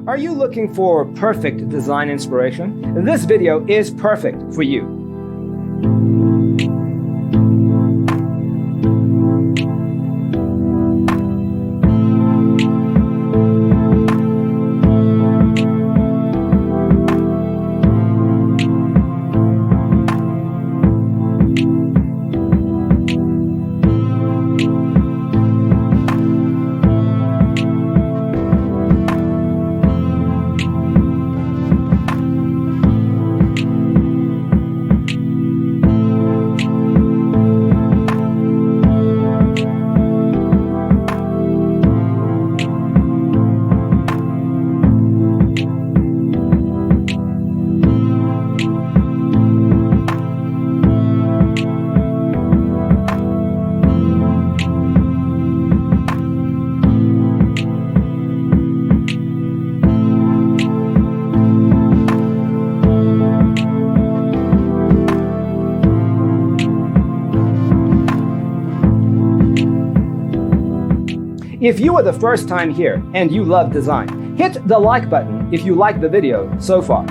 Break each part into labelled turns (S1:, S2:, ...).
S1: Are you looking for perfect design inspiration? This video is perfect for you. If you are the first time here and you love design, hit the like button if you like the video so far.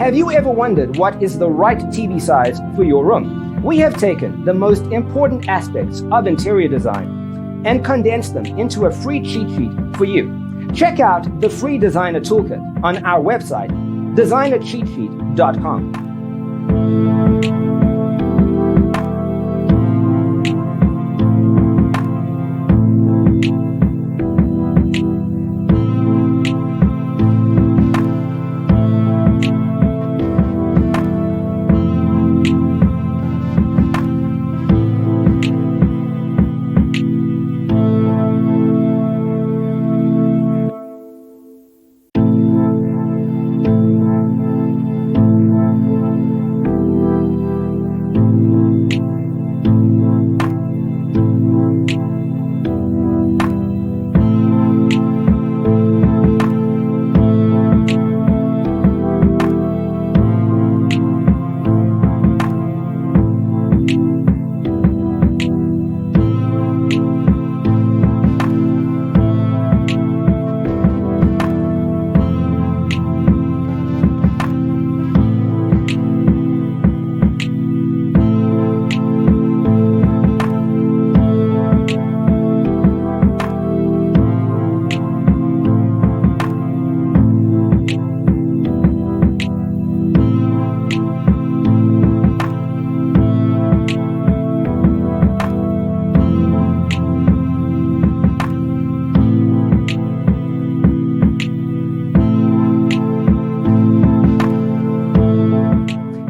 S1: Have you ever wondered what is the right TV size for your room? We have taken the most important aspects of interior design and condensed them into a free cheat sheet for you. Check out the free designer toolkit on our website, designercheatsheet.com.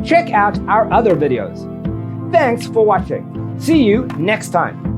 S1: Check out our other videos. Thanks for watching. See you next time.